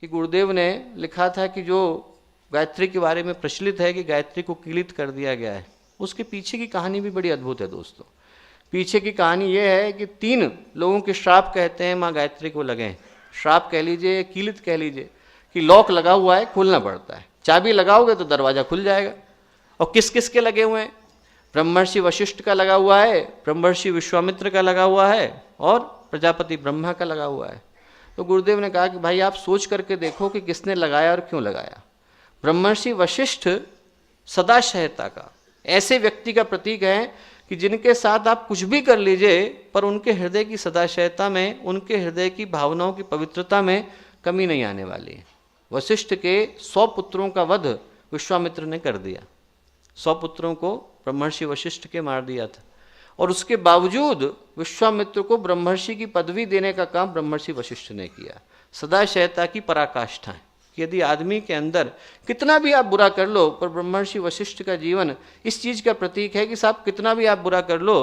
कि गुरुदेव ने लिखा था कि जो गायत्री के बारे में प्रचलित है कि गायत्री को कीलित कर दिया गया है, उसके पीछे की कहानी भी बड़ी अद्भुत है दोस्तों। पीछे की कहानी ये है कि 3 लोगों के श्राप कहते हैं माँ गायत्री को लगे हैं। श्राप कह लीजिए, कीलित कह लीजिए, कि लॉक लगा हुआ है, खोलना पड़ता है, चाबी लगाओगे तो दरवाजा खुल जाएगा। और किस किस के लगे हुए हैं? ब्रह्मर्षि वशिष्ठ का लगा हुआ है, ब्रह्मर्षि विश्वामित्र का लगा हुआ है और प्रजापति ब्रह्मा का लगा हुआ है। तो गुरुदेव ने कहा कि भाई आप सोच करके देखो कि किसने लगाया और क्यों लगाया। ब्रह्मर्षि वशिष्ठ सदाशयता का, ऐसे व्यक्ति का प्रतीक है कि जिनके साथ आप कुछ भी कर लीजिए पर उनके हृदय की सदाशयता में, उनके हृदय की भावनाओं की पवित्रता में कमी नहीं आने वाली है। वशिष्ठ के 100 पुत्रों का वध विश्वामित्र ने कर दिया। 100 पुत्रों को ब्रह्मर्षि वशिष्ठ के मार दिया था, और उसके बावजूद विश्वामित्र को ब्रह्मर्षि की पदवी देने का काम ब्रह्मर्षि वशिष्ठ ने किया। सदाशयता की पराकाष्ठा है कि यदि आदमी के अंदर कितना भी आप बुरा कर लो, पर ब्रह्मर्षि वशिष्ठ का जीवन इस चीज का प्रतीक है कि साहब कितना भी आप बुरा कर लो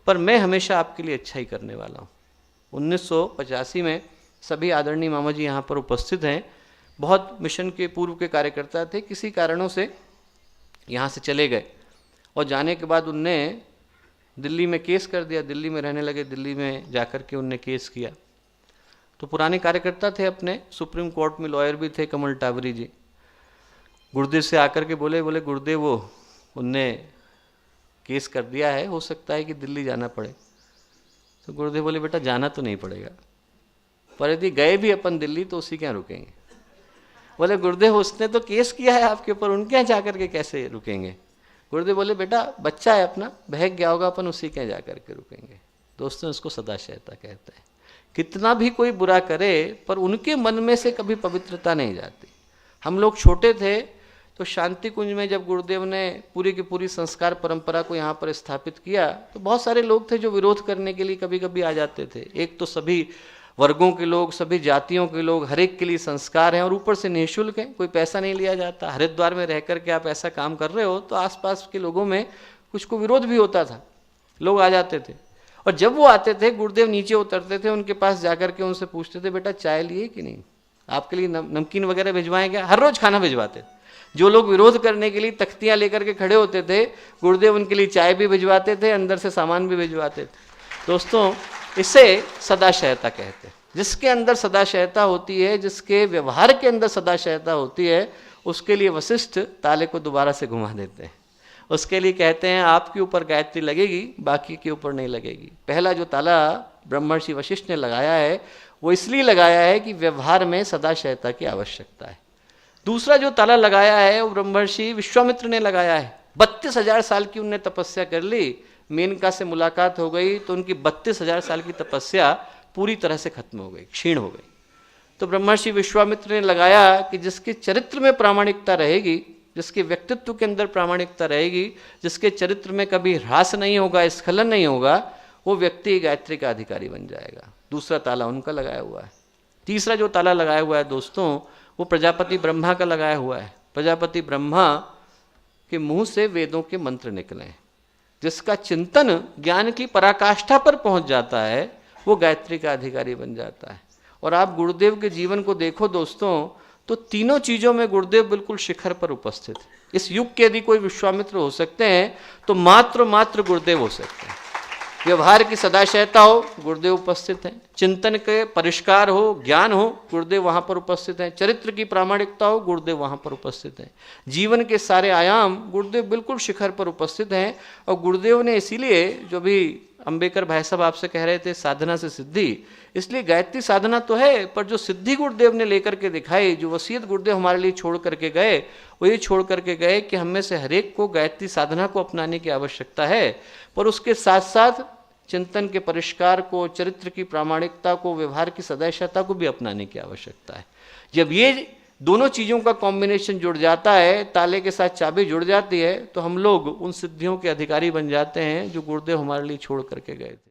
पर मैं हमेशा आपके लिए अच्छा ही करने वाला हूँ। 1985 में सभी आदरणीय मामा जी यहाँ पर उपस्थित हैं। बहुत मिशन के पूर्व के कार्यकर्ता थे, किसी कारणों से यहाँ से चले गए और जाने के बाद उनने दिल्ली में केस कर दिया। दिल्ली में रहने लगे, दिल्ली में जाकर के उनने केस किया। तो पुराने कार्यकर्ता थे अपने, सुप्रीम कोर्ट में लॉयर भी थे, कमल टावरी जी। गुरुदेव से आकर के बोले गुरुदेव वो उनने केस कर दिया है, हो सकता है कि दिल्ली जाना पड़े। तो गुरुदेव बोले बेटा जाना तो नहीं पड़ेगा, पर यदि गए भी अपन दिल्ली तो उसी के यहाँ रुकेंगे। बोले गुरुदेव उसने तो केस किया है आपके ऊपर, उनके यहाँ जाकर के कैसे रुकेंगे? गुरुदेव बोले बेटा बच्चा है अपना, बहक गया होगा, अपन उसी के यहाँ जाकर के रुकेंगे। दोस्तों इसको सदाशयता कहते हैं। कितना भी कोई बुरा करे पर उनके मन में से कभी पवित्रता नहीं जाती। हम लोग छोटे थे तो शांति कुंज में जब गुरुदेव ने पूरी की पूरी संस्कार परंपरा को यहाँ पर स्थापित किया तो बहुत सारे लोग थे जो विरोध करने के लिए कभी कभी आ जाते थे। एक तो सभी वर्गों के लोग, सभी जातियों के लोग, हर एक के लिए संस्कार हैं और ऊपर से निःशुल्क है, कोई पैसा नहीं लिया जाता। हरिद्वार में रह करके आप ऐसा काम कर रहे हो तो आसपास के लोगों में कुछ को विरोध भी होता था, लोग आ जाते थे। और जब वो आते थे गुरुदेव नीचे उतरते थे, उनके पास जाकर के उनसे पूछते थे बेटा चाय लिए कि नहीं, आपके लिए नमकीन वगैरह भिजवाएं क्या? हर रोज खाना भिजवाते। जो लोग विरोध करने के लिए तख्तियां लेकर के खड़े होते थे, गुरुदेव उनके लिए चाय भी भिजवाते थे, अंदर से सामान भी भिजवाते थे। दोस्तों इसे सदाशयता कहते हैं। जिसके अंदर सदाशयता होती है, जिसके व्यवहार के अंदर सदाशयता होती है, उसके लिए वशिष्ठ ताले को दोबारा से घुमा देते हैं। उसके लिए कहते हैं आपके ऊपर गायत्री लगेगी, बाकी के ऊपर नहीं लगेगी। पहला जो ताला ब्रह्मर्षि वशिष्ठ ने लगाया है वो इसलिए लगाया है कि व्यवहार में सदाशयता की आवश्यकता है। दूसरा जो ताला लगाया है वो ब्रह्मर्षि विश्वामित्र ने लगाया है। 32,000 साल की उनने तपस्या कर ली, मेनका से मुलाकात हो गई तो उनकी 32,000 साल की तपस्या पूरी तरह से खत्म हो गई, क्षीण हो गई। तो ब्रह्मर्षि विश्वामित्र ने लगाया कि जिसके चरित्र में प्रामाणिकता रहेगी, जिसके व्यक्तित्व के अंदर प्रामाणिकता रहेगी, जिसके चरित्र में कभी ह्रास नहीं होगा, स्खलन नहीं होगा, वो व्यक्ति गायत्री का अधिकारी बन जाएगा। दूसरा ताला उनका लगाया हुआ है। तीसरा जो ताला लगाया हुआ है दोस्तों वो प्रजापति ब्रह्मा का लगाया हुआ है। प्रजापति ब्रह्मा के मुंह से वेदों के मंत्र निकले, जिसका चिंतन ज्ञान की पराकाष्ठा पर पहुंच जाता है वो गायत्री का अधिकारी बन जाता है। और आप गुरुदेव के जीवन को देखो दोस्तों तो तीनों चीजों में गुरुदेव बिल्कुल शिखर पर उपस्थित है। इस युग के यदि कोई विश्वामित्र हो सकते हैं तो मात्र गुरुदेव हो सकते हैं। व्यवहार की सदाशयता हो, गुरुदेव उपस्थित हैं। चिंतन के परिष्कार हो, ज्ञान हो, गुरुदेव वहां पर उपस्थित हैं। चरित्र की प्रामाणिकता हो, गुरुदेव वहां पर उपस्थित हैं। जीवन के सारे आयाम गुरुदेव बिल्कुल शिखर पर उपस्थित हैं। और गुरुदेव ने इसीलिए, जो भी अंबेकर भाई साहब आपसे कह रहे थे साधना से सिद्धि, इसलिए गायत्री साधना तो है, पर जो सिद्धि गुरुदेव ने लेकर के दिखाई, जो वसीयत गुरुदेव हमारे लिए छोड़ करके गए, वो ये छोड़ करके गए कि हम में से हर एक को गायत्री साधना को अपनाने की आवश्यकता है, पर उसके साथ साथ चिंतन के परिष्कार को, चरित्र की प्रामाणिकता को, व्यवहार की सदाशयता को भी अपनाने की आवश्यकता है। जब ये दोनों चीज़ों का कॉम्बिनेशन जुड़ जाता है, ताले के साथ चाबी जुड़ जाती है, तो हम लोग उन सिद्धियों के अधिकारी बन जाते हैं जो गुरुदेव हमारे लिए छोड़ करके गए थे।